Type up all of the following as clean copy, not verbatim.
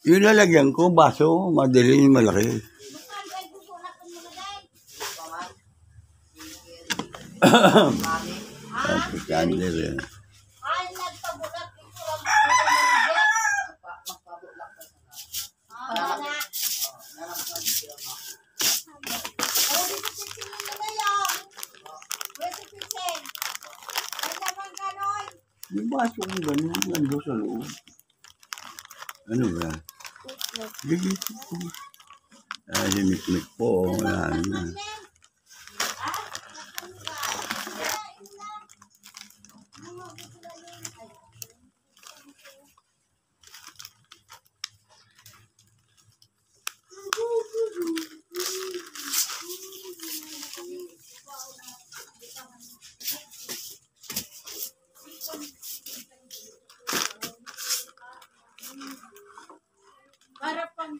Yung lalagyan ko, baso, madali yung malaki. Happy candle eh. Yung baso ko ganyan, nando sa loob. Ano ba? Gigit ko. Himik-mik po. Wala na.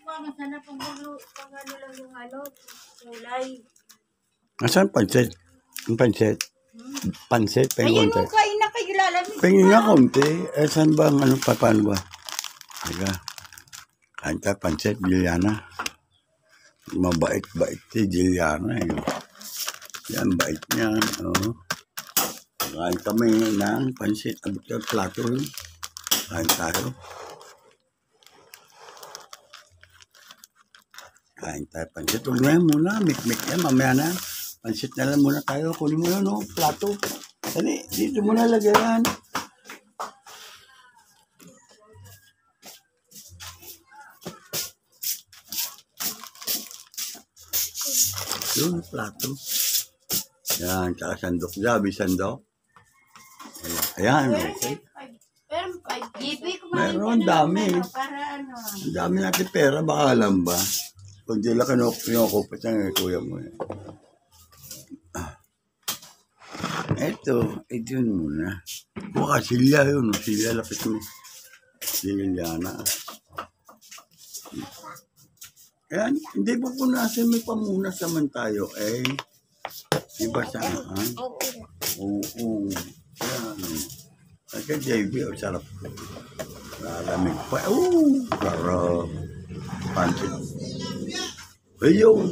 Para sana pang ano lang yung kulay. Asan pansit? Yung pansit? Pansit, pengon Ayun, kain na kayo lalamig. Pengin nga konti. Saan ba ang paano ba? Teka. Kain tayo pansit, Juliana. Mabait-bait si Juliana eh. Yan, bait niya. Oh. Kain kami ng pansit. Abot yung plato yun. Kain tayo. Kain tayo pansit. Huwag na yan muna. Mik-mik yan. Mamaya na. Pansit na lang muna tayo. Kunin mo yun, no? Plato. Dali, dito muna lagyan. Yun, plato. Yan, tsaka sandok. Sabi, sandok. Ayan, okay. Meron, dami. Ang dami natin pera. Baka alam ba? Kung di lang kinukupit ng kuya mo. Eto, yun muna. Baka silya yun. Silya, lapit mo. Liliana. Kaya, hindi ba punasan may pamunas naman tayo eh. Diba saan? Oo. Yan. Kaya JB, sarap. Lalamig pa. Sarap. Pansit. Ayun.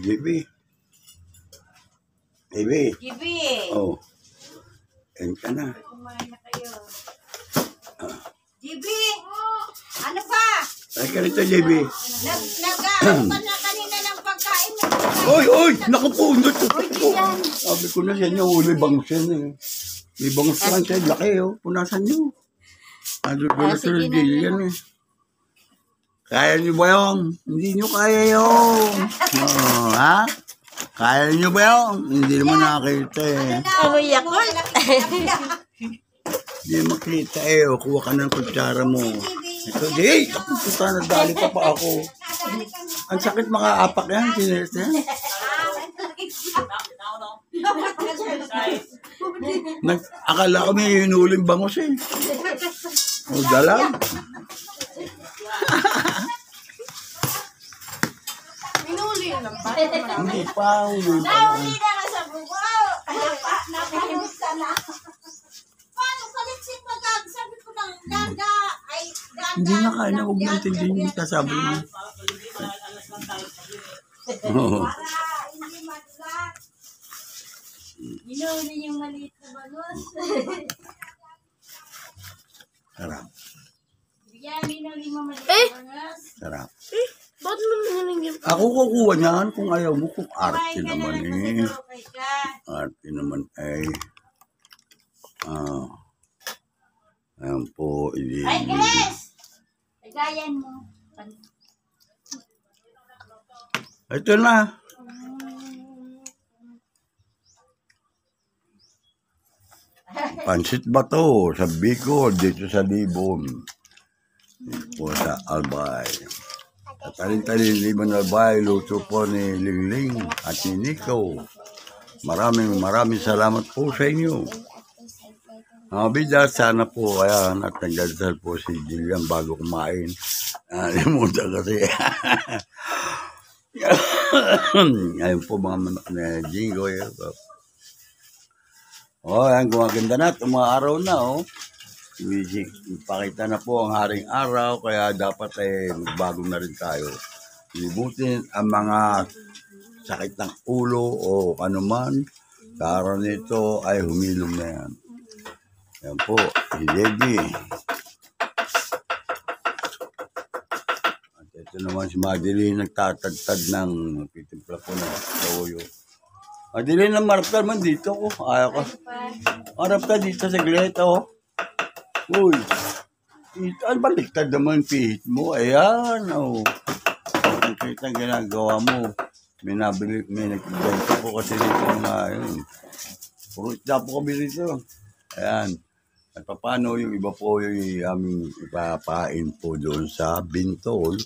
JB. JB. Oh. Yan ka na. Kumain na kayo. JB. Ano ba? Ay ka rito, JB. Nag-aaral pa na kanina ng pagkain. Oy! Naku po! Sabi ko na sa inyo, uli bangus yan eh. May bangus ka lang siya, laki oh. Punasan nyo. Ano ko na tulad yan eh. Kaya nyo ba yun? Hindi nyo kaya yun. Ha? Kaya nyo ba yun? Hindi naman nakakita eh. Amoy ako. Hindi makita eh. O, kuha ka ng kutsara mo. Ito, hey! Puta, nadali pa ako. Ang sakit makaapak yan. Sinirte yan. Akala ko may hinuling bangus eh. O, dalag. Minuli yun lang ba? Hindi pa. Nahuli na ka sa buko. Napahimos ka na. Paano kalitsin magag? Sabi ko ng daga. Ay, daga. Hindi na kaya na huwag naintindihin yung kasabi mo. Oo. Para hindi madulat. Minuli yung maliit na bangus. Sarap. Bigyan, minuli mo maliit na bangus. Sarap. Ba't mo nangyayang Ako kukuha niyan kung ayaw mo. Kung arte Kumain ka na naman lang eh. kasi okay ka. Arte naman ay. Ayan po. Ay, Grace! Lagayan mo. Ito na. Pansit ba to? Sa Bicol, dito sa Libon. Po sa Albay. At talin-talin Libon Albay, luto po ni Lingling at ni Nico. Maraming salamat po sa inyo. Mga bida, sana po kaya at nagdadasal po si Jillian bago kumain. Limutan kasi. Ayun po mga manok na Jingo. Oh, ayan, gumaganda na. Araw na, oh. Pakita na po ang haring araw, kaya dapat magbago na rin tayo. Libutin ang mga sakit ng ulo o anuman. Sa araw nito ay humilom na yan. Yan po, si Debbie. At ito naman si Madeline, nagtatagtad ng pitimpla po na toyo. Madeline, marap ka naman dito. Ayaw ka. Marap ka dito sa gleta, oh. Uy, ang baliktad naman pihit mo. Ayan, oh. Ang kita ang ginagawa mo. May nagbibenta po kasi dito nga, yun. Puro isda po kami dito. Ayan. At paano yung iba po yung aming ipapain po doon sa Bintol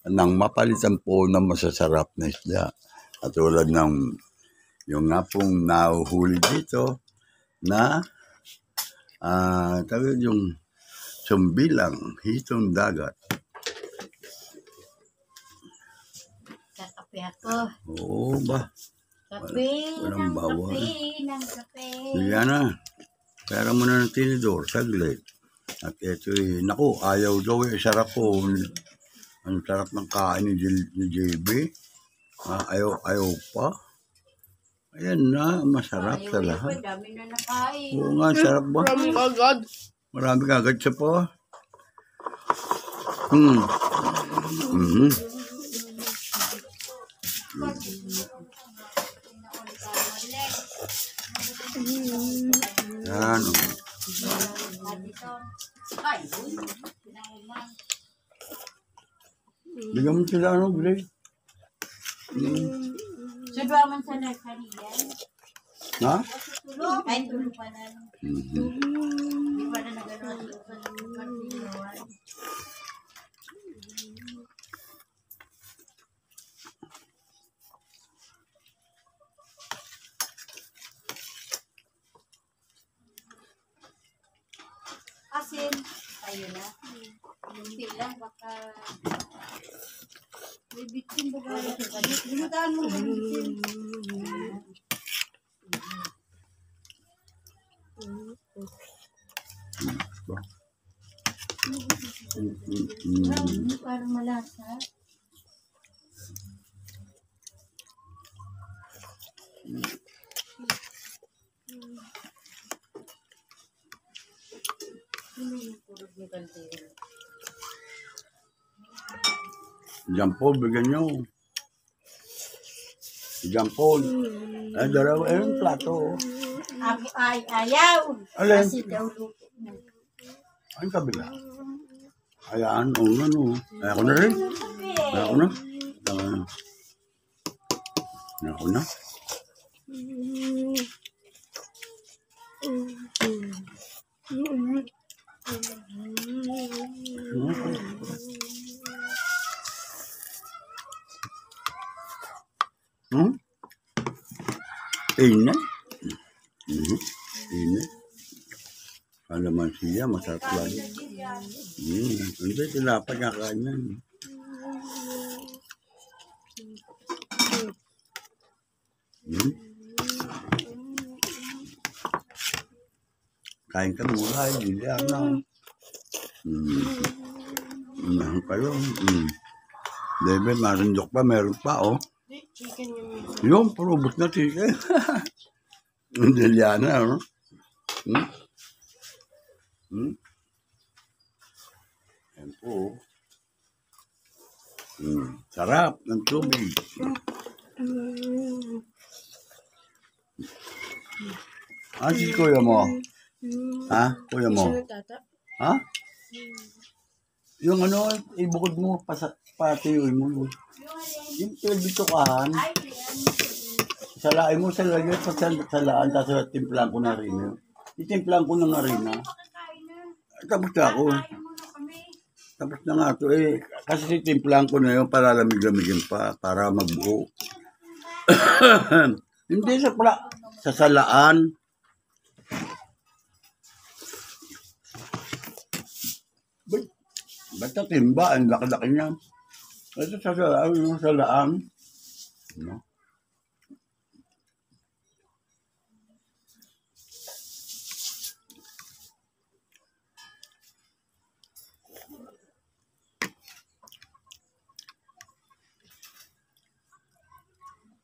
nang mapalitan po ng masasarap na isda. At tulad ng yung nga pong nahuhuli dito na tawag yung sumbilang, hitong dagat. Kakape ako. Oo ba? Kape Walang ng bawal. kape ng kape. Yan na. Pera mo na ng tinidor, saglit. At ito naku, ayaw daw sarap po. Ang sarap ng kain ni JB. Ayaw pa. Ayan na, masarap sa lahat. Dami na nakain. Oo nga, sarap ba? Marami agad. Marami kagad siya po. Hmm. Mm-hmm. Yan. Bigyan mo sila Gray. Sudwa man sa nagkariyan. Ha? Ay, tulog pa na. Mm-hmm. Di pa na nagano'n sa partinuan. Asin, tayo na. Yung bilang baka may bitin ba ba? Limutaan mo ba bitin? Parang malasa. Jean Paul, bigyan nyo. Jean Paul. Ay, dalawa. Ayun, plato. Ako ay ayaw. Alin? Kasi daw luto na. Ayun, kabila. Ayan, no. Ayaw ko na rin. Ayaw ko na. Ayaw ko na. Ingat. Ingat. Kalamansiya, masarap lagi. Hindi, tinapay nga kanyan. Kain ka mula, hindi ano. Meron kayo. Bebe, marunjok pa, meron pa, oh. Chicken yung Yung, purubos na chicken. Hindi yan, ano? Yan po. Sarap ng tubig. Si kuya mo? Ha? Kuya mo? tata. Ha? Yung ano, ibukod mo, patiyuin mo. Yung pinagditukahan, salain mo sa lagyan sa salaan, tapos timplang ko na rin yun. Itimplang ko na nga rin na. Tapos na ako. Tapos na nga ito kasi timplang ko na yun para lamig-lamigin pa, para magbuo. Hindi sa salaan. Basta timba, ang laki-laki niya. Ito sa salaan, No?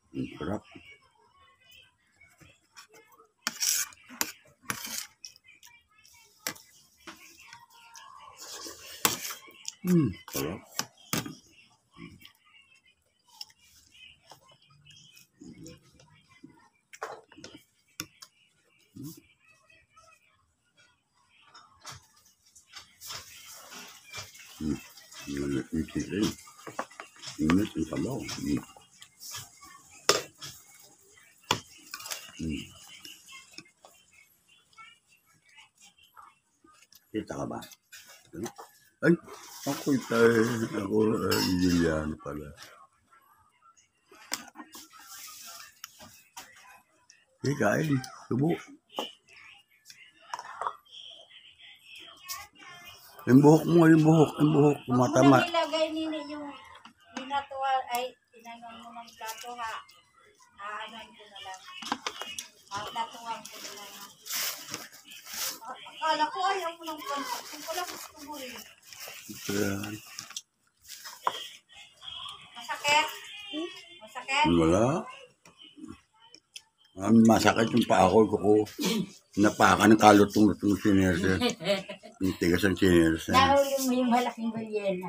Ang sarap. Sarap. Yung sili. Init yung sabaw. Kita ka ba? Ay, ako tayo. Ako, Juliano pala. Hindi, kain. Subo. Yung buhok mo, yung buhok. Tumatama. Huwag mo na nilagay nini yung binatuwa ay tinanong mo ng plato ha. Aanan ko na lang. Platuwang ko na lang. Akala ko ayaw mo ng plato. Kung pala gusto mo rin. Masakit? Masakit? Wala. Masakit yung paa ko. Napakan ng kalutong-lutong sinerse. Yung tigas ang sinerse. Nahuli mo yung malaking balyena.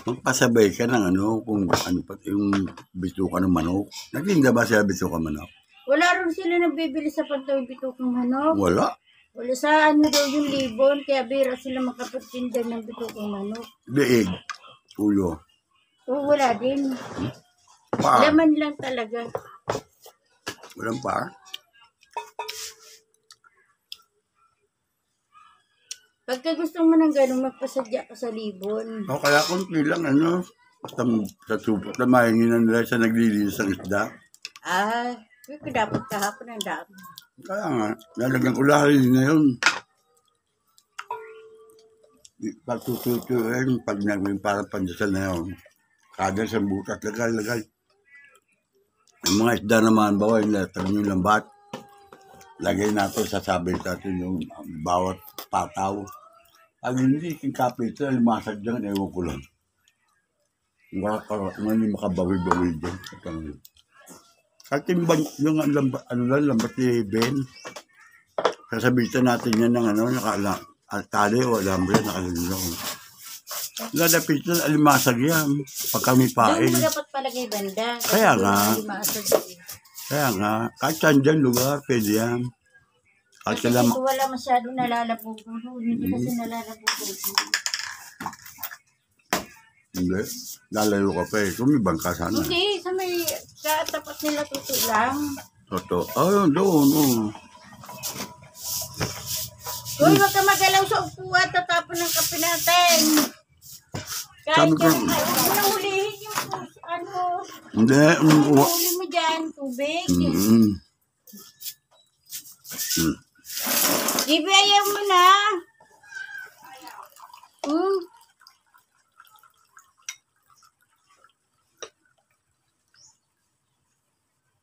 Magpasabay ka ng kung ano pa yung bituka ng manok. Nagtinda ba sila bituka manok? Wala rin sila nagbibili sa pantawing bitukang manok. Wala. Wala sa daw yung libon, kaya bira sila makapagtinda ng bitukang manok. Leeg. Ulo. O wala din. Paa. Laman lang talaga. Walang paa. Pagka gusto mo ng gano'n, magpasadya ka sa libon. O kaya kunti lang sa supot na mahinginan nila sa naglilinis ng isda. Dapat kahapon ang dami. Kaya nga, lalagyan ko lahat na yun. Pagtututuin, pag nagawin para pandasal na yun. Kada sa butas, lagay. Yung mga isda naman, bawa yung yung lambat. Lagay natin, sasabi natin yung bawat pataw. Pag hindi, yung kapita, lumasag dyan, ewan ko lang. Hindi makabawi-bawi dyan. At yung lambat ni Ben, sasabitan natin yan ng tali o alambre, nakalunong. Lalapit na, alimasag yan. Pag kami pain. Doon mo dapat palagay banda. Kaya nga, kahit saan dyan lugar, pwede yan. Kasi wala masyado nalalabog. Hindi kasi nalalabog. Hindi. Lalayo ka pa eh. Kumibang ka sana. Hindi. Sa tapat nila tuto lang. Toto. Ayun, doon. Uy, wag ka magalaw sa upuan. Tatapon ng kape natin. Kahit Sabi ko, yan, huwag mo na hulihin yung hindi. huli mo dyan, tubig. Ibe, ayaw mo na.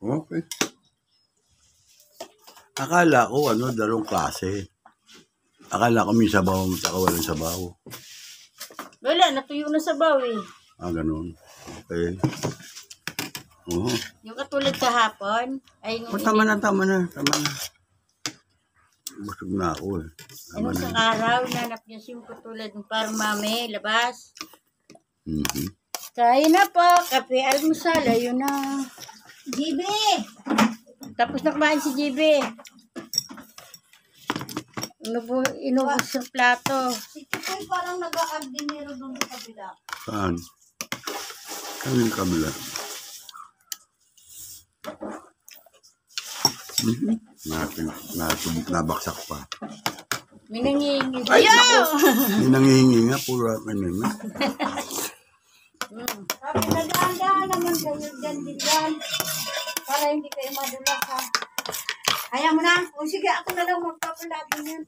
Okay. Akala ko, dalawang klase. Akala ko may sabaw, saka walang sabaw. Wala, natuyo na sa baw eh. Ganun. Okay. Oo. Yung katulad kahapon, ay Tama na. Busog na ako eh. ano sa araw, nanap niya yung katulad ng parang mami, labas. Kaya na po, kape, almusal, ayun na. GB! Tapos na kumain si GB. Inubos yung plato. Si Titoy parang nag-aardinero doon sa kabila. Saan? Saan yung kabila? Nabaksak pa. May nangihingi. Ay, naku! May nangihingi nga, puro kanina. Sabi na dahan-dahan naman kayo dyan din yan. Para hindi kayo madulas ha. Hayaan mo na. O sige, ako na lang magpapalaban yan.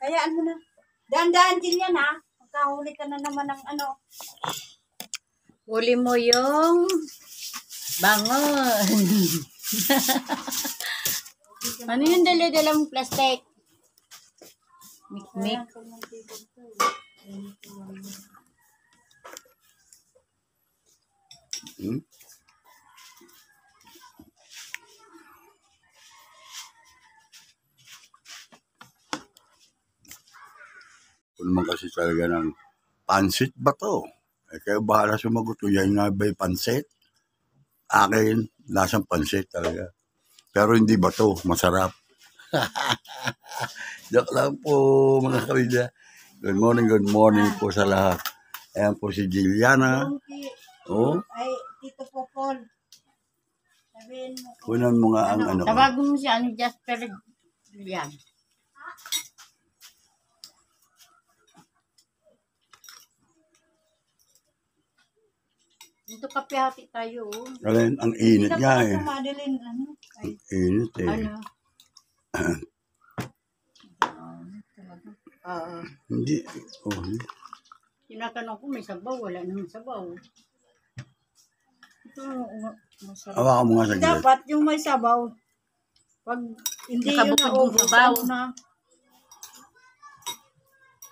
Hayaan mo na. Daan-daan din yan ha. Magkahuli ka na naman ng ano. Huli mo yung bangon. Ano yung dala-dalang plastic? Mik-mik. Hmm? Kung naman kasi talaga ng pansit ba to? Eh, kayo bahala sumagot kung yan nga ba'y pansit? Akin, lasang pansit talaga. Pero hindi ba to? Masarap. Joke lang po mga kabila. Good morning po sa lahat. Ayan po si Juliana. Oh, Ay, Tito Popol. Sabihin mo. kunan mo nga ang ano. Tawagin mo siya, Jasper Julian. Dito kape hati tayo. Alin, ang init nga eh. Madeline, ano? Ay, Init eh. ano? Hindi. Oh, Tinatanong ko may sabaw, wala namang sabaw. Ito, masarap. hawakan mo nga sa gilid. Dapat yung may sabaw. Pag hindi yun naubos na.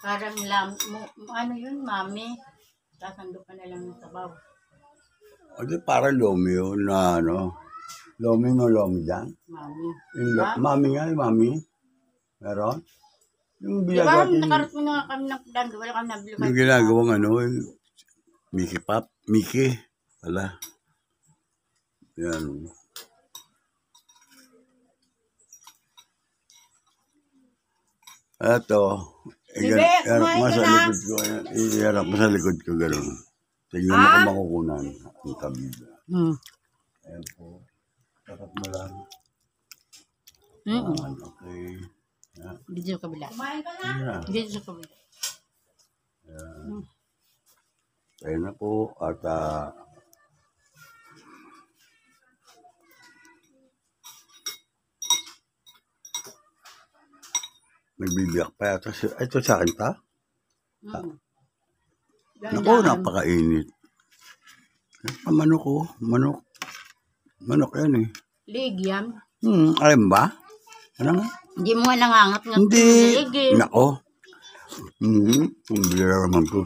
Parang ano yun, mami? Sasando ka na lang ng sabaw. O di para lomi yun na ano. Lomi mo lomi dyan. Mami. Mami nga, mami. Meron? Yung Di ba, ginagawa nakarating na nga kami ng dan, wala kami nabili. yung ginagawang ano, yung Mickey Pop. Mickey. Wala. Yan. Ito. Bebe, kumain ka na. Iharap mo sa likod ko gano'n. Tingnan mo kung makukunan ang kabila. Ayan po. Sarap mo lang. Okay. Yan. Dito sa kabila. Kumain ka na? Yan. Dito sa kabila. Yan. Kaya na po. At nagbibiyak pa yata. Ito sa akin pa? Naku, napakainit. Manok ko. Manok. Manok yan eh. Lig yan. Alam ba? Ano nga? Hindi mo nga nangangat ng Hindi. lig eh. Nako. Ang bira naman ko.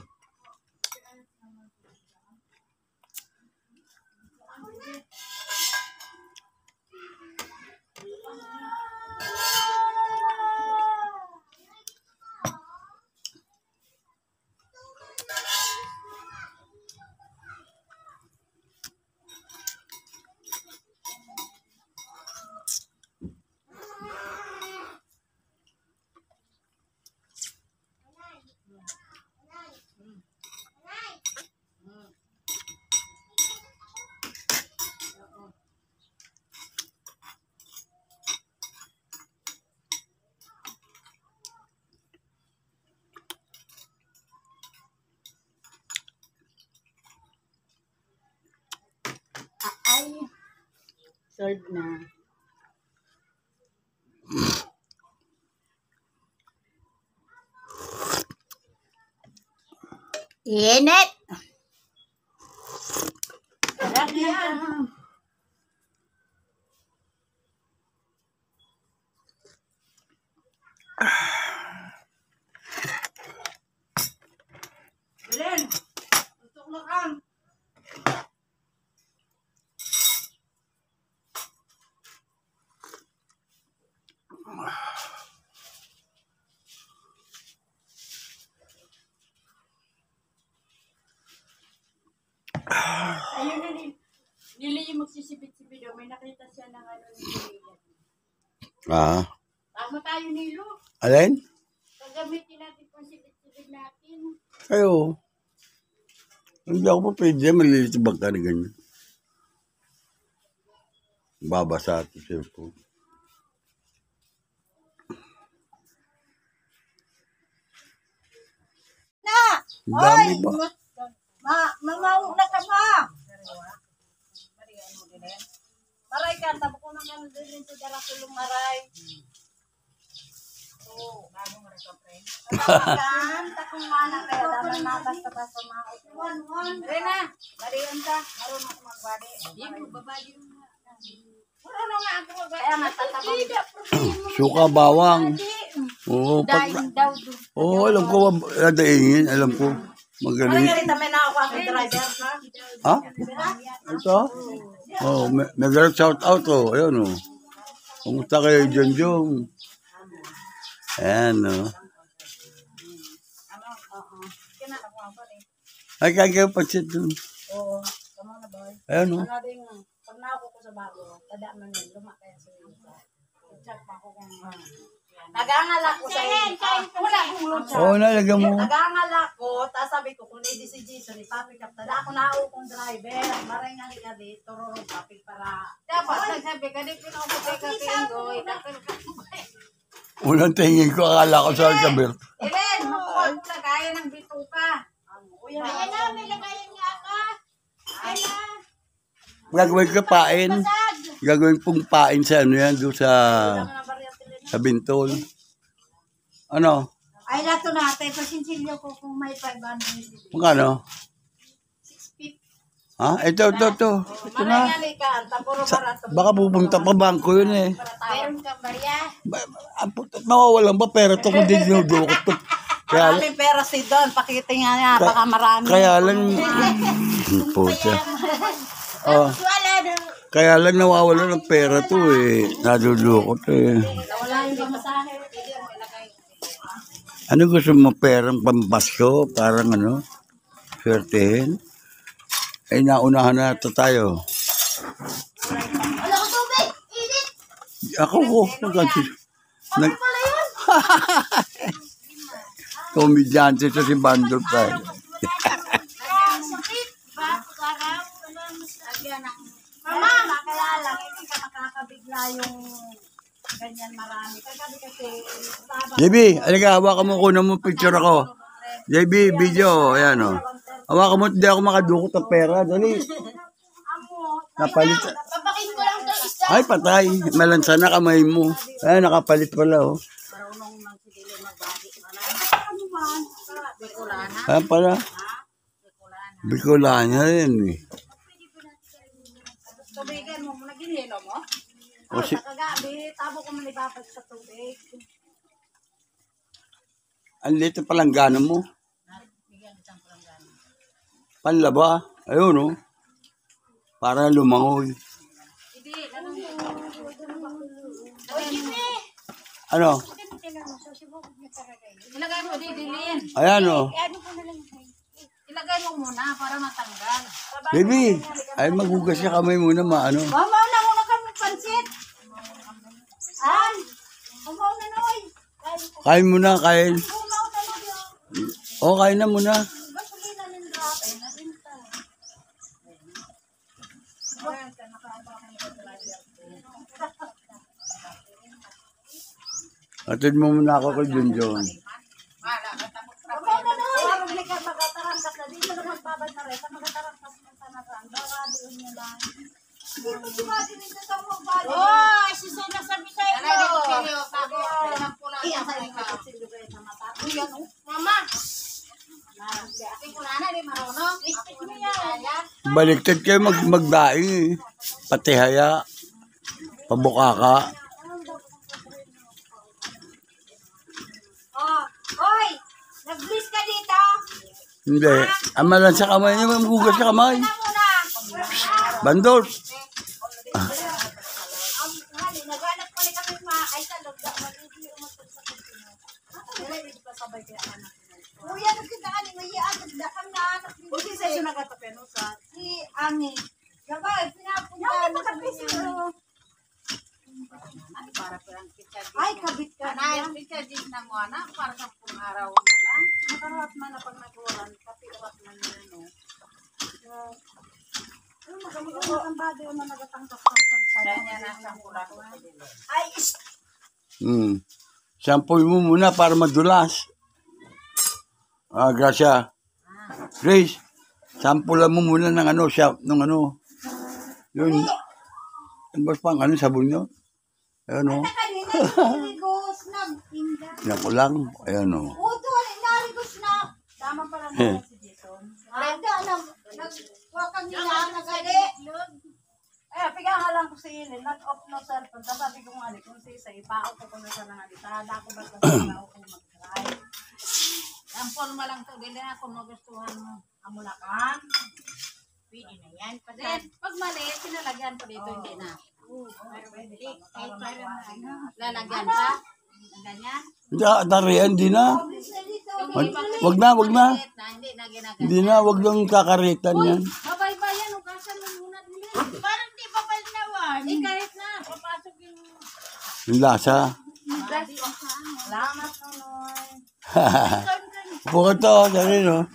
Ay. Solved na. Init! Sarap yan. Belen! Tutok na kang! Ayun na Lili yung magsisibit-sibit daw. May nakita siya ng ano ni Lili. Tama tayo Nilo. Alin? Pagamitin natin kung sibit-sibit natin. Ayo. Hindi ako pa pwede. Maliliit yung bangka na ganyan. Babasa ito cellphone. Na! Ang dami ba? Mamaw na ka pa! Maray ka, tabo ko naman din sa dara tulong maray. Oo, bago mo rin ka, friend. Kan, takong mana kaya daman na basta-basta mga Rena, bariyan ka. Marunong ako magbari. Hindi mo, babali mo nga. Marunong nga ako magbari. Kaya natatabang. Suka, bawang. Oo, Daing daw doon. Oo, alam ko, daingin, alam ko. Magaling. Margarita, may nakakuha ang driver, ha? Ha? Ito? Oh, may shout out, oh. Ayun, oh. Kumusta kayo, Jonjong? Ayan, oh. Ay, kaya kayo pansit dun. Oo, tama na boy. Ayan, oh. Pag nauko ko sa bago, tada man yun, lumakaya sa iyo. Check pa ko kung nagangalak ko sa iyo. Wala akong lunch. Oo, nalagyan mo. Nagangalak ko, tapos sabi ko, kung hindi si Jason, ipapik up. Tada ako naukong driver. Maray nga ka dito, rorong papik para. Dapat, nagsabi ka, di pinaupo kay Kapingo, Unang tingin ko, akala ko sa Alcabir. Elen, makuha ko na kaya ng bituka. Ayan na, may lagayan niya ka. Ayan na. Gagawin ko pain. Gagawin pong pain sa ano yan, doon sa Bintol. Ano? Ay, lato natin. Pasinsilyo ko kung may 500. Magkano? 650. Ha? Ito. Ito na. Marangali ka. Tapuro barato. Baka pupunta pa bangko yun eh. Meron kang barya. Mawawalan ba pera to kung dinudukot to? Maraming pera si Don. Pakita nga niya. Baka marami. Kaya lang... Puta. Oh. Kaya lang nawawala ng pera to eh. Nadudukot eh. Wala yung pamasahe. Ano gusto mo perang pampasko? Parang ano? Swertehin? Ay naunahan na ito tayo. Wala ko tubig! Init! Ako ko. Nag Wala yun! komedyante sa si Bandol pa. Sakit! Ba? Pagkaraw? Mama, kaya lang. Hindi ka makakabigla yung ganyan marami. Kasi sabang. JB, alika, hawakan mo, kunan mo picture ako. JB, video, ayan o. Hawakan mo, hindi ako makadukot ng pera. Dali. Napalit. Papakin ko lang ito isa. Ay, patay. Malansa na kamay mo. Ay, nakapalit pala o. Marunong ng sigili magbagi. Ano ba? Bicolana. Ayan pala. Bicolana rin eh. Tubigan mo muna ginilo mo. O, Oh, kagabi, tabo ko manibabag sa tubig. ang lito palanggana mo. Panlaba. Ayun o. Para lumangoy. Ano? Ilagay mo didilin. Ayan o. Ilagay mo muna para matanggal. Baby, ay magugas siya kamay muna maano. Mama, muna kami pansit. Ay, kumaw na noy. Kain muna, kain. Kumaw na noy. O, kain na muna. Gasolina ng drop. Ay, narinta. Atid mo muna ako kay Junjun. Kumaw na noy. Huwag ka magatarangkas na. Dito na magbabad na rin. Magatarangkas na sa naran. Baka doon niya lang. Dito si Buddy nito sa mga body. Oh, si Suna sabi sa'yo. Alay, dito kayo. Iyan sa'yo ka. Mama! Baliktad kayo magdaing eh. Pati haya. Pabukaka. Oh, hoy! Nag-bliss ka dito? Hindi. Amalan sa kamay niya, magugas sa kamay. Ano muna? Bandol. Naghanap ko ni kami ay sa logda. Mag-ibig umatog sa kusino. Hindi pa sabay kaya anak. Kuya, nagkindaan ni Maya. Nagdakam na anak. Buti sa iyo nagkatapeno sa si Ani. Gabay, pinapunta na sa kusino. Para parang kita. Ay, kabit ka na. Kita din na mo anak. Para sa pong araw na lang. Nakarawat man na pag nagwalan. Kapirawat man na no. Magandang ang bagay na nagatangkas-tangkas sa kanya na sa kulang. Ay, Shampoo mo muna para madulas. Ah, Gracia. Grace, sampulan mo muna ng ano, ng ano. Yun. Tapos pang ano, sabon nyo? Ayan o. Kanina, narigos na. Inda. Yan ko lang. Ayan o. Uto, narigos na. Tama pa lang naman si Jason. Anda, nagwa kami na, nagali. Piga nga lang ko si Ilin, nag-off no cellphone. Tapos sabi ko nga, kung si Isa, ipaot ko na sa nangalita. Dako ba't ako kung mag-try. Ang forma lang to, hindi na kung magustuhan mo. Amulakan. Pwede na yan. Pag mali, sinalagyan ko dito, hindi na. Lalagyan pa? Ganyan? Tarihan, di na. Wag na. Hindi na ginagawa. Hindi na, wag lang kakaritan yan. Babay-bayan, ugasan mo muna din. Parang di pa palinawan. Kahit na, papasok yung... Yung lasa. Salamat, Nonoy. Buka to, dali no.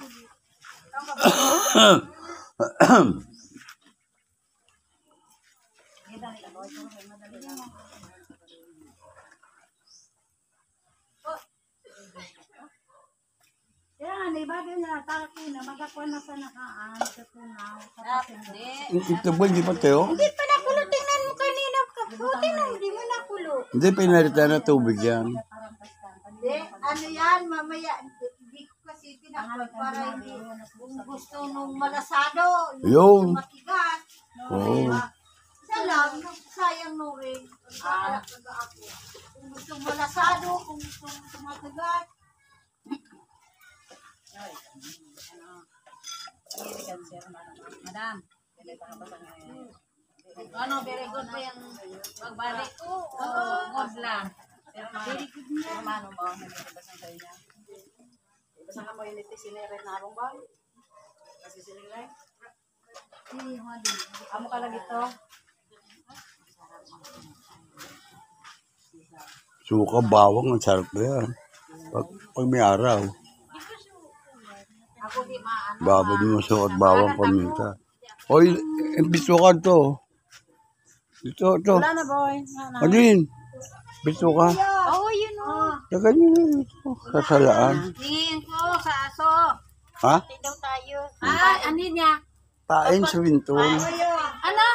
Yan, iba din na, taki na, magakuha na sa nakaan, sa tunaw, hindi. Ito ba, hindi pa tayo? Hindi pa nakulo, tingnan mo kanina, kaputi na, hindi mo nakulo. Hindi, pinalitan na tubig yan. Hindi, ano yan, mamaya, hindi ko kasi pinakot para hindi, kung gusto nung malasado, Yun. matigas. Oo. Isa lang, sayang no rin. Kung gusto malasado, kung gusto matigas. Madam, ano, very good pa yung pagbalik ko? Good lang. Very good na. Ano mo, nagbabasan kayo niya? Basan ka mo yung niti sinirin na harong ba? Kasi sinirin? Amo ka lang ito? Suka, bawang, ang sarap na yan. Pag may araw. Ako di maano. Babad mo suka at bawang paminta. Oy, bisukan to. Ito. Wala na, boy. Ano yun? Bisuka. Oo, yun o. Taga nyo na ito. Kasalaan. Tingin ko sa aso. Ha? Daw tayo. Ano niya? Pain sa bintol. Ano?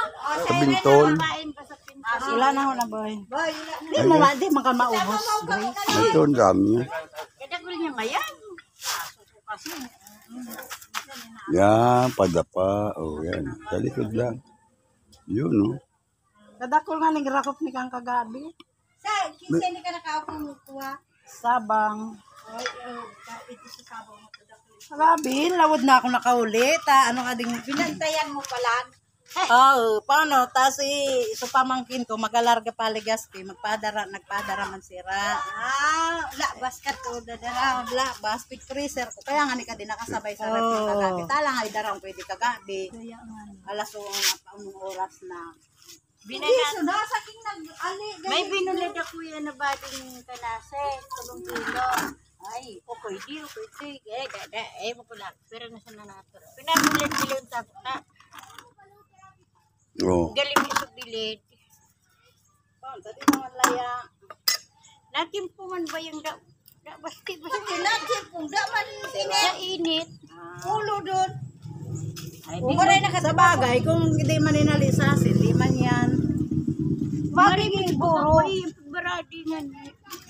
Sa bintol. Wala na ako na, boy. Di man ka maubos, Grace. Ito, ang dami niya. Kadagol niya ngayon. Yan, padapa. O, yan. Sa likod lang. Yun, no? Kadakol nga nagrakop ni kang kagabi. Sa, kinsa ni ka nakaupo kuha? Sabang. Ay, ito sa sabang mo kadakol. Grabe, lawod na ako nakauli. Ano ka ding pinantayan mo pala? Oo, paano? Tapos so pamangkin ko, mag-alarga paligasti, nagpadara man sira. Labas ka to, dadara. Labas, pick freezer ko. Kaya nga ni ka din nakasabay sa rep ng kagabi. Tala nga, darang pwede kagabi. Alas o anong oras na. Binayad. May binulad ako yan na bading kanase, 3 kilo. Ay, okay, makulang. Pero nasa na nato. Pinabulan sa puta. Oo. Galing mo sa bilid. Tadi naman laya. Natimpo man ba yung basti. Natimpo, man sa init. Ulo doon. Umaray na sa bagay, kung hindi man inalisas, hindi man yan. Magiging buro. Ay, baradi nga.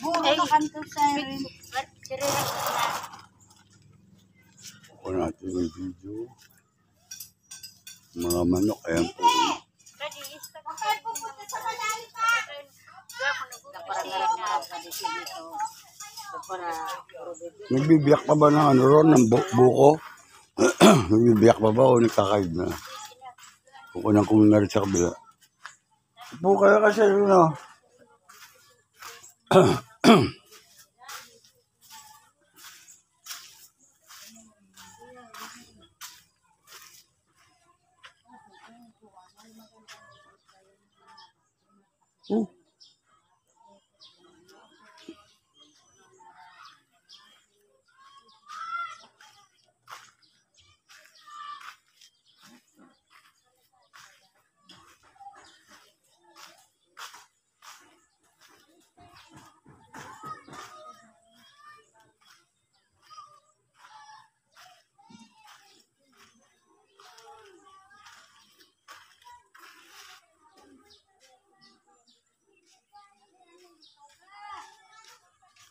Buro na kanto sa rin. Ako natin yung video. Mga manok, ayan po. Okay, pupunta sa malalim pa. Nagbibiyak pa ba ng ano ron, ng buko? Nagbibiyak pa ba o nagkakaid na? Kukunan ko na rin sa kabila. Po kayo kasi ano?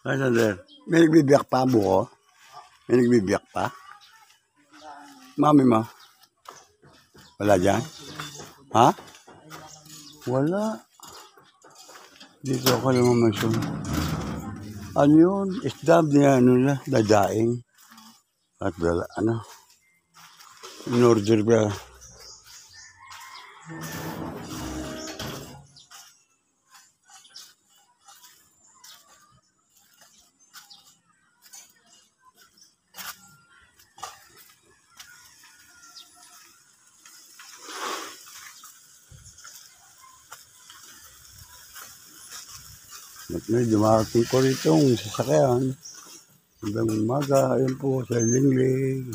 Ano, sir? May nagbibiyak pa ang buko? May nagbibiyak pa? Mami mo? Wala dyan? Ha? Wala. Dito ako naman masyong. Ano yun? Isda niya, ano na, dadaing. At wala, ano? In order ba? At may dumarating ko rito ang sasakyan. Hanggang umaga, ayun po, sa Lingling.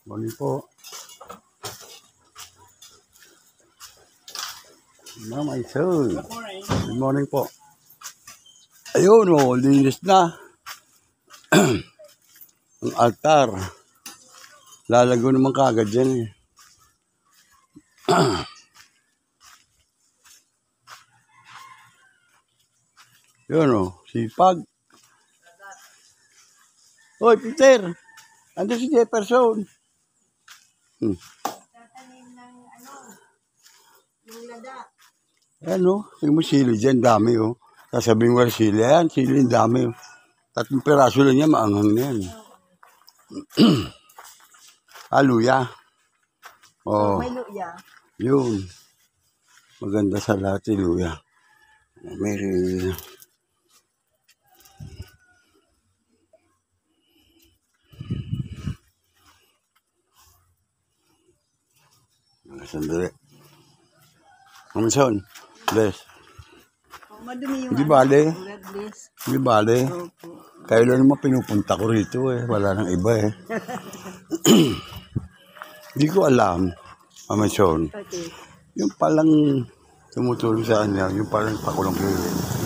Morning po. Ma'am, my son. Good morning po. Ayun o, linis na. Ang altar. Lalago naman kagad dyan eh. Yun o, sipag. Hoy, Peter! Ando si Jefferson. Tatanim ng yung lada. Ayan o, yung mo sili dyan, dami o. Sasabihin mo sili, ayan, sili, dami o. 3 piraso lang yan, maanghang na yan. Luya. Oh, May luya. yun. Maganda sa lahat yung luya. May sandali. Mamanson, bless. Madumi yung Hindi bale. red list. Hindi bale. Kailan naman pinupunta ko rito eh. Wala nang iba eh. Hindi ko alam, Mamanson. Okay. Yung palang tumutulong sa kanya, yung palang pakulong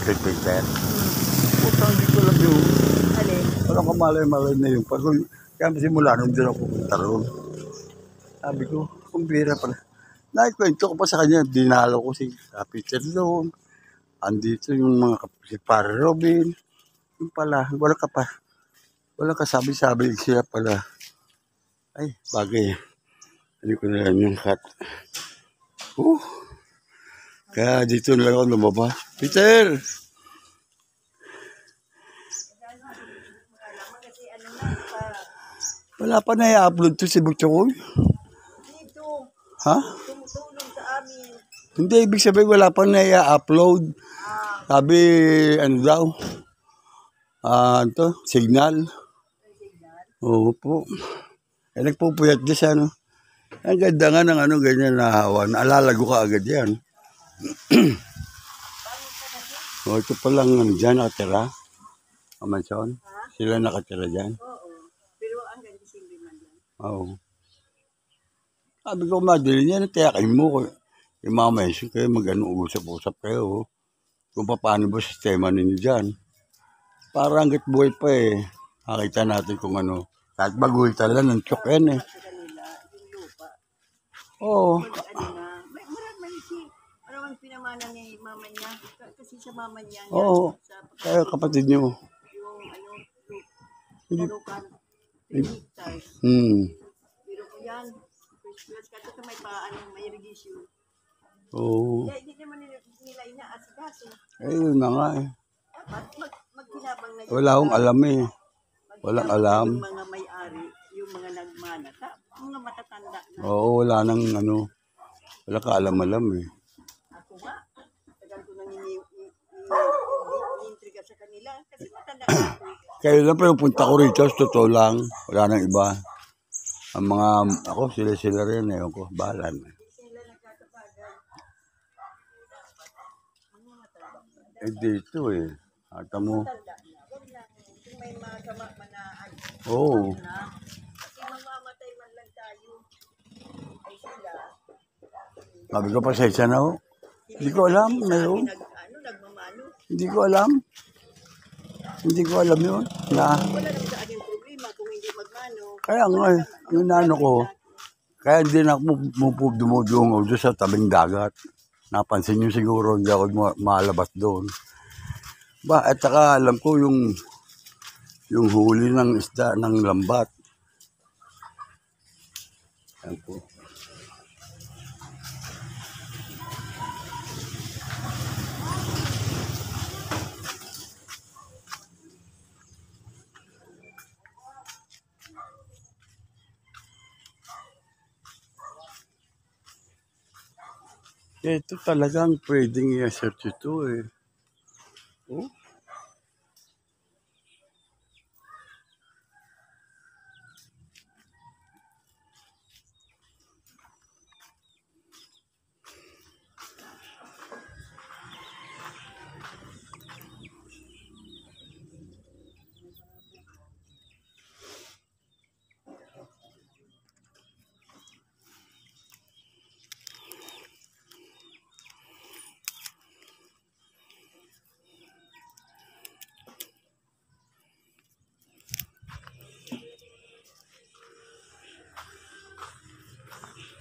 kay Peter. Putang hindi ko alam yung Alin? walang kamalay-malay na yung pagul. Kaya simula nung din ako pupunta roon. Sabi ko, kumbira pala. Naikwento ko pa sa kanya, dinalo ko si Peter doon. Andito yung mga si Pare Robin. Yung pala, wala kasabi-sabi siya pala. Ay, bagay. Hindi ko na lang yung cut. Kaya dito na lang ako lumabas. Peter! Wala pa na i-upload to si Butchokoy. Dito, Ha? tumutulong sa amin. Hindi, ibig sabihin wala pa na i-upload. Sabi, ano daw? Signal. Oo po. Eh, nagpupuyat din siya, no? Ang ganda nga ng ganyan na hawan. Alalago ka agad yan. Ito pa lang dyan nakatira. Mamanson. Sila nakatira dyan. Oo. Pero ang ganda simple man yan. Oo. Sabi ko, madali niya, kaya kayo mo. Yung mga mention kayo, usap-usap kayo. Kung paano ba sistema ninyo dyan. Para hanggat buhay pa eh. Nakita natin kung ano. Kahit baguhin talaga ng chok yan eh. Sa kanila, yung lupa. Oo. May ano ang pinamana ni mama niya. Kasi sa mama niya. Oo. Kaya kapatid niyo. Yung lukan. 3 hectares. Pero ko yan. Plus kasi may may irrigation. Oo. Kaya hindi naman nila inaasikaso. Yun na nga eh. Dapat magkinabang na yun. Wala akong alam eh. Walang alam. Yung mga may-ari, yung mga nagmana, mga matatanda na. Oo, wala nang wala ka alam-alam eh. Ako nga, tagal ko nang ini-intriga sa kanila kasi matanda na ako. Kaya lang pinupunta ko rito, totoo lang. Wala nang iba. Ang mga, ako, sila rin eh. Ako, balan. Sila nagkakapagan. Eh, dito eh. Ata mo. Tanda na. Huwag na. Kung may masama manaan. Oo. Na. Kasi mamamatay man lang tayo. Ay sila. Sabi ko, pasensya na ako. Hindi ko alam. Mayroon. Nagmamano. Hindi ko alam. Hindi ko alam yun. Na, Wala naman sa akin problema kung hindi magmano. kaya nga eh. Yung nano ko. Kaya hindi na ako dumudungaw doon sa tabing dagat. Napansin nyo siguro, hindi ako malabas doon. Ba, at saka alam ko yung huli ng isda ng lambat. Yan po. Ito talagang pwedeng i-search ito eh. Oh.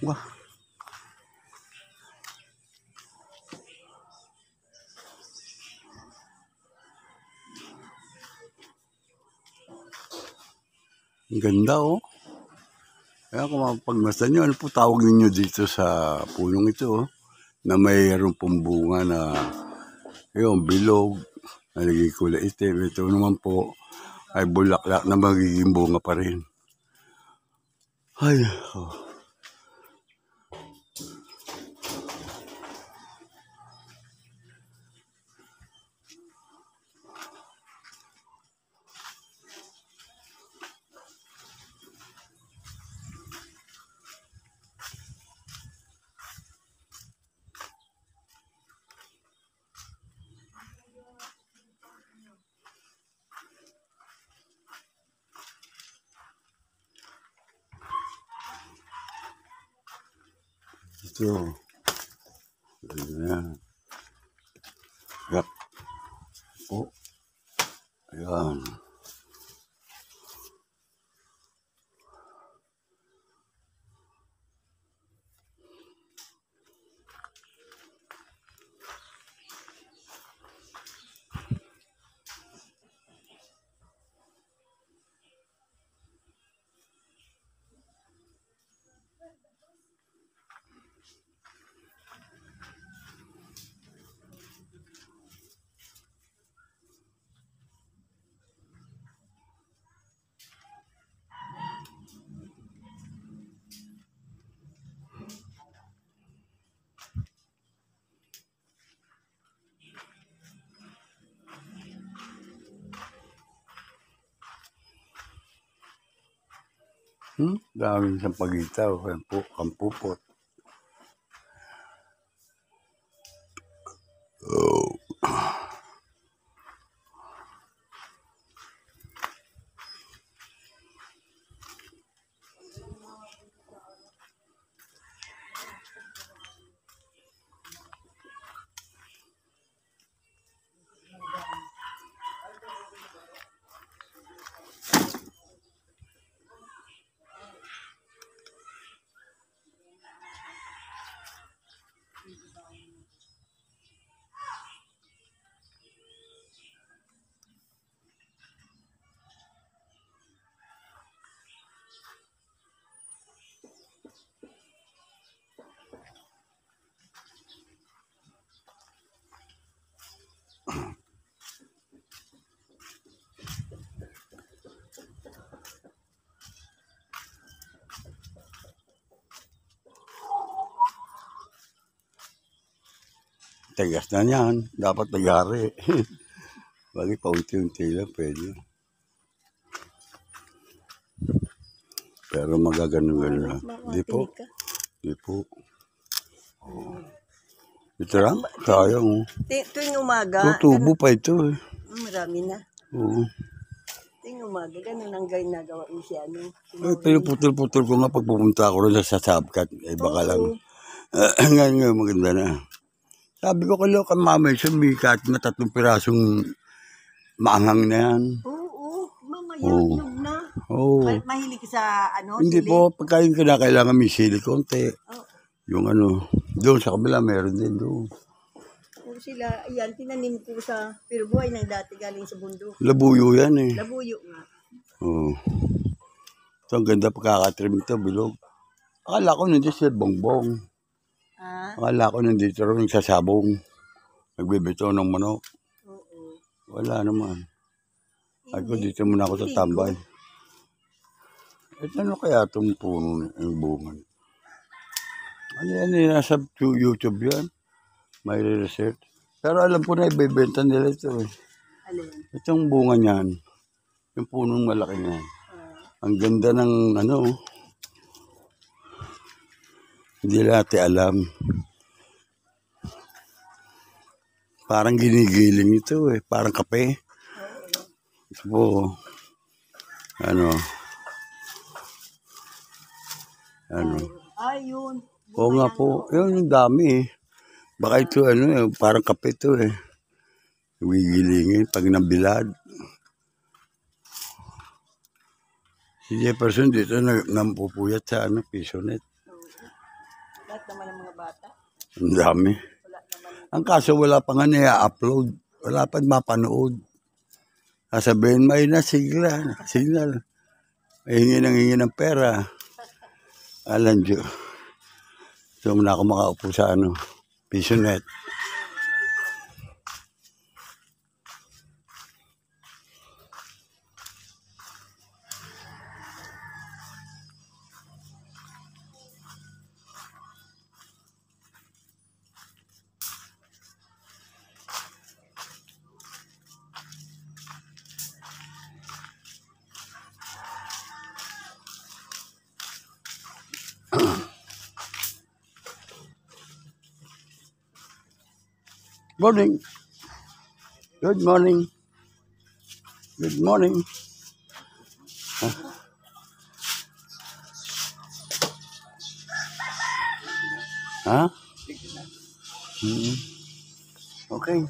Wah. Ang ganda oh. Kaya kung mapagmasdan nyo, ano po tawag ninyo dito sa punong ito oh, na mayroong pong bunga na yung bilog, na naging kulay itim. Ito naman po ay bulaklak na magiging bunga pa rin. Ay, oh. Ito. Ayan. Yap. Oh. Ayan. Daming isang pagitaw, kampupot. Oh. Tigas na yan. Dapat nagyari. Bagi paunti-unti lang pwede. Pero magaganon lang. Di po. Di po. Oh. Ito lang. Sayang. Tuwing umaga. Tutubo pa ito eh. Marami na. Oo. Tuwing umaga, ganun ang ginagawa ni siya. Pero putol-putol ko nga pag pupunta ako rin sa Sabkat. Eh baka lang. Ngayon maganda na. Sabi ko kalo kay mama, sumika at na 3 pirasong maanghang na yan. Oo, mamaya, Oo. inog na. Oo. Mahilig ka sa ano? Hindi sili? po, pagka yung kailangan may sili konti. Oh. Yung ano, doon sa kabila, meron din doon. Kung sila, ayan, tinanim ko sa Pirbuay ng dati galing sa bundok. Labuyo yan eh. Labuyo nga. Oo. Ito, ang ganda pagkakatrim ito, bilog. Akala ko nandito si Bongbong. Ah, Akala ko nandito rin sa sabong. Nagbibito ng manok. oo. Wala naman. Ay ko, Hindi. dito muna ako tatambay. Ano kaya itong puno ng bunga? Ano yan eh, nasa YouTube yan. May research. Pero alam ko na, ibibenta nila ito eh. Alin? Itong bunga niyan, yung punong malaki niyan. Ang ganda ng ano, hindi natin alam. Parang ginigiling ito eh, parang kape. Ito po, ano, Ay, yun. oo nga po, yun yung dami eh. Baka ito ano eh, parang kape ito eh. Gigilingin pag nabilad. Si Jefferson dito nampupuyat sa ano, pisonet. Lahat naman ng mga bata. Ang dami. Wala naman. Ang kaso wala pa nga na-upload. Wala pa mapanood. Sasabihin, may na signal. May hingi ng pera. Alam Diyo. So muna ako makaupo sa ano, pisonet. Morning. Good morning. Good morning. Ha? Okay.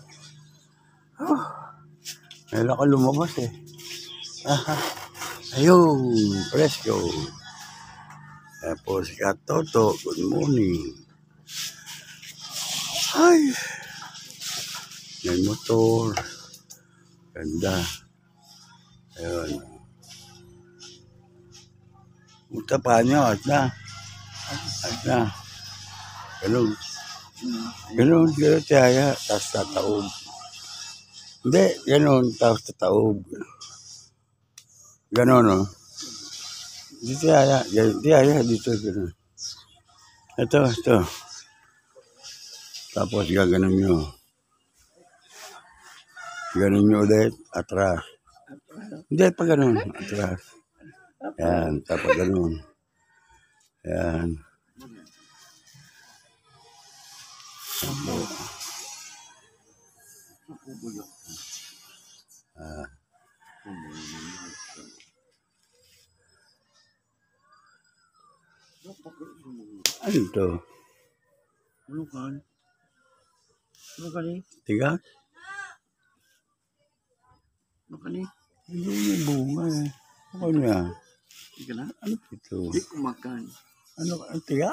Kailan ka lumabas eh. Ayun, presko. Tapos si Katoto, good morning. Ay. May motor. Ganda. Ayun. Punta pa niyo, at na. Ganun. Ganun tiyaya, tapos tataob. Hindi, ganun, tapos tataob. Ganun, no? Di tiyaya, dito, ganun. Ito. Tapos gaganon nyo. Ganun nyo ulit, atras. Hindi, pa ganun, atras. Yan, tapos ganun. Yan. Ano ito? Ano kan? Ano kan eh? Tiga? Ano kan eh? Hindi yung bunga eh. Ano yan? Hindi na? Ano ito? Hindi ko makan. Ano, ang tiga?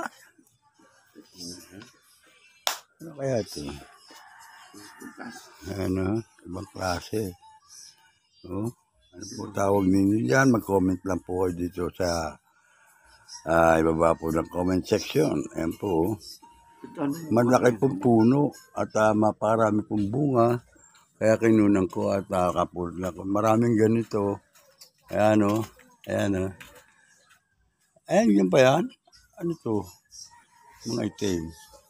Ano kaya ito? Ano, ibang klase. Oh, ano po tawag ninyo dyan? Mag-comment lang po kayo dito sa ibaba po ng comment section. Ayan po. Ito ano? Malaki pong puno at maparami pong bunga. Kaya kinunan ko at nakakapurla ko. Maraming ganito. Ayan o. Ayan o. Ayan, yun pa yan? Ano to? Mga itim.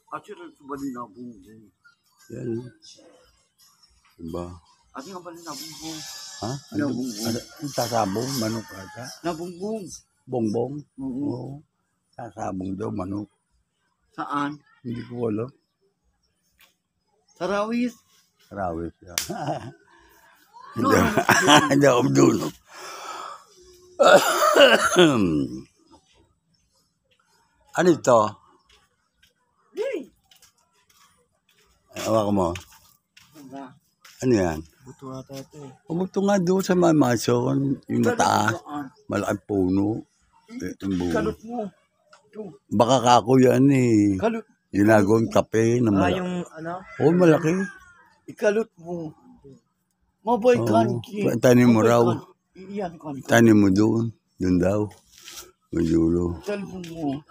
Actually, ito ba din nabungbong? Yan o. Diba? Ate nga ba din nabungbong? Ha? Nabungbong. Ano? Sasabong? Manok ata? Nabungbong? Bongbong? Oo. Oo. Sasabong daw, manok. Saan? Hindi ko alam. Sa Rawis? Rawis yan. No, Hindi ako dulo. Ano ito? Hawak mo. Ano yan? Buto ata ito eh. Pumunto nga doon sa mamason, yung mataas, malaking puno. Itong bunga. Kalot mo. Baka kako yan eh. Kalot. Ginagawang kape na malaki. Yung ano? Oo, malaki. Ikalot mo. Mabay kan. Oo, tanim mo raw. Iyan kan. Tanim mo doon. Doon daw. Majulo. Cellphone mo.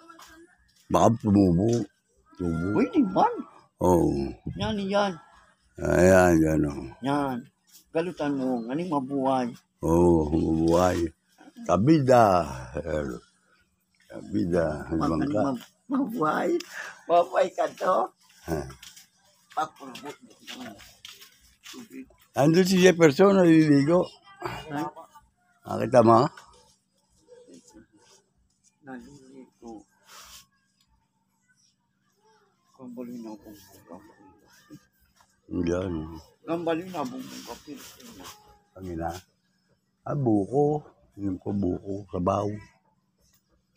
Baka tumubo. Tubo. Pwede man. Oo. Yan, yan. Ayan, yan o. Yan. Galutan mo. Nganing mabuhay. Oo, mabuhay. Kabida. Kabida. Hanggang ka. Mabuhay. Mabuhay ka to. Ha. Pagpulbot mo. Andun si Jefferson, naliligo. Nakita mo? Nalilito. Kambalin na akong Yan. Kambalin na akong kapil. Pangina. Buko. Yung ko buko. Sabaw.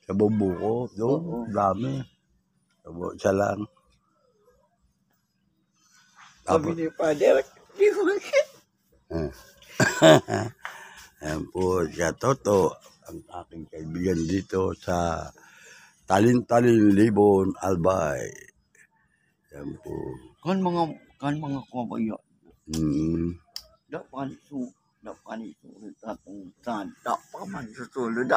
Sabaw buko. Doon. Dami. Sabaw. Isa lang. Sabi ni Father, di ko Ayan po, siya Toto, ang aking kaibigan dito sa Talin-Talin, Libon, Albay. Ayan po. kan mga kabaya. Dapat itu tatong saan. Dapat man susulod.